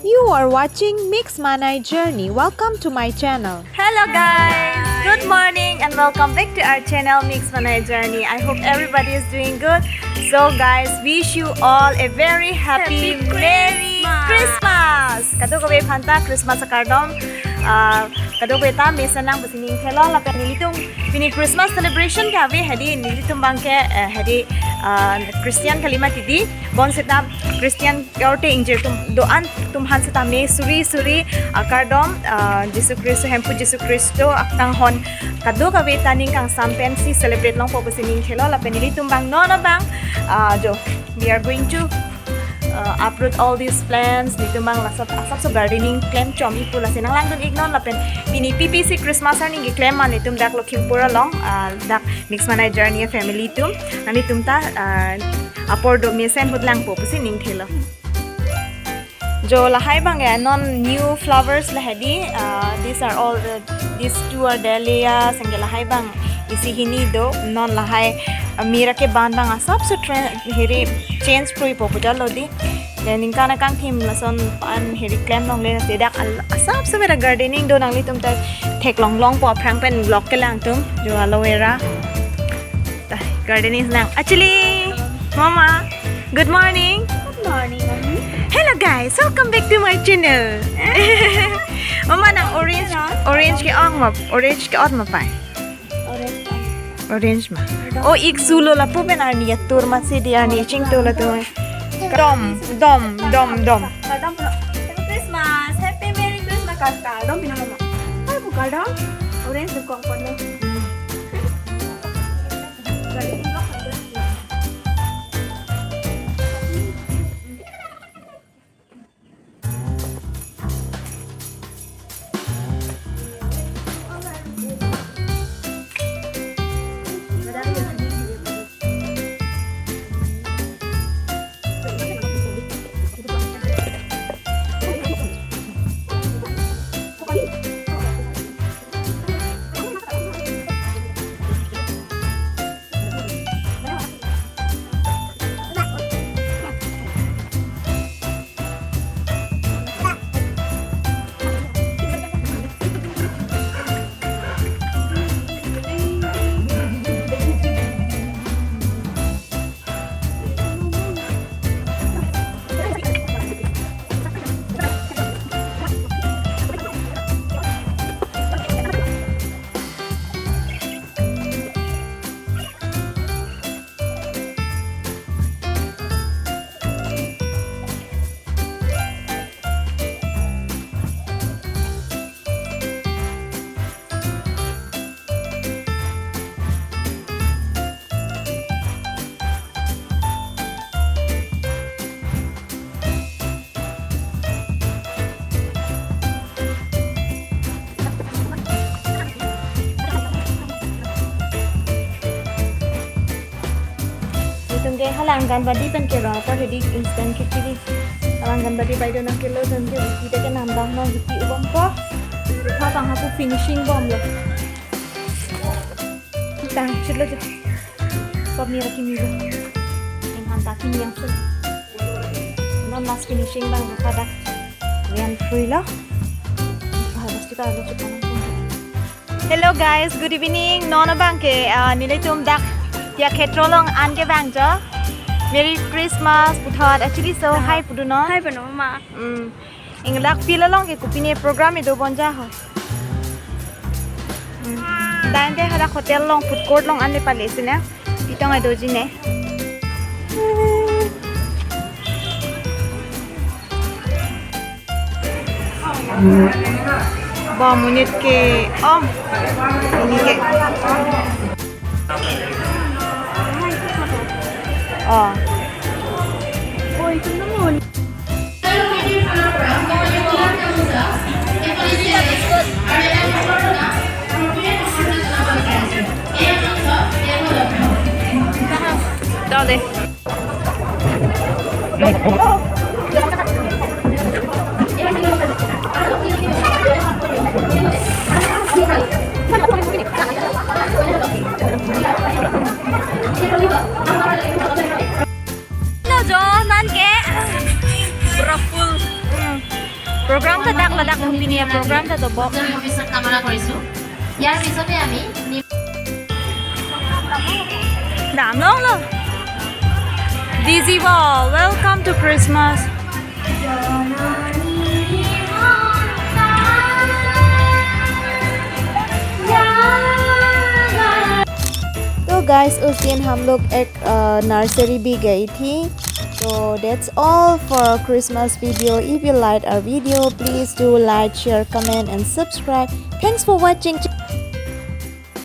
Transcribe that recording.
You are watching Mix Manai Journey. Welcome to my channel. Hello guys! Good morning and welcome back to our channel Mix Manai Journey. I hope everybody is doing good. So guys, wish you all a very happy Merry Christmas! Kado ko phanta Christmas akardom. Kado ko ta mesa nang basining thelo la penilitong pini Christmas celebration ka we hadi nilitong bangke hadi Christian kalima tidi bon seta Christian kaute injer doan tumhan seta me suri akardom Jesu Kristo hempu Jesu Kristo aktang hon kado ka we taning kang sampen si celebrate long po basining thelo la penilitong bang no na bang jo we are going to uproot all these plants dito mang lasap so gardening claim chomi pula sinang lang dun ignon lapen pini PPC Christmas ar ningi claim man itum dak Lakhimpur along dak Mix Manai Journey family tum nani tum ta apor do mesen hudlang po pusi ning thelo jo lahai bang non new flowers lahadi these are all these two are dahlia sangela hai bang isi hini do non lahai mira ke ban bang asap so heri change pro popular lodi then inka na kang thim lason pan heri claim long le sedak asap so mera gardening do nang litum ta thek long po phrang pen block ke lang tum jo aloe vera ta gardening nang actually mama good morning. Good morning, mommy. Hello guys, welcome back to my channel. Mama nang orange ke on ma pai. Orange ma. Oh, ik sulo la po ben arni tur ma se dia ni ching to la to. Dom. Kadam Christmas. Happy Merry Christmas kadam pinama. Ay bu kadam. Orange ko kon lo. Tunggu halangan badi pen kira apa jadi instant kiri halangan badi by dona kilo dan kita kan nambah no gitu bom po ha bang aku finishing bom lo tang chilo jo bom ni rakhi migo yang hantar kini yang full non last finishing bang pada yang free lo harus kita ada cepat. Hello guys, good evening. Nona bang ke nilai tum dak ya ketrolong ange bang jo Merry Christmas puthot actually so hi puduno Hi pano ma. Inglak pila long ke kupine program itu bonja ho dan de hara hotel long food court long ane pale sine pitong ai doji ne ba munit ke ini ke oh itu namun. Daw deh. Program ta dak ladak company program ta to bok. ভৱিষ্যত কামনা কৰিছোঁ ইয়াৰ পিছতে আমি Dam long lo. Dizzy Wall, welcome to Christmas. तो guys उस दिन हम लोग एक नर्सरी भी गई थी. So that's all for our Christmas video. If you like our video, please do like, share, comment and subscribe. Thanks for watching.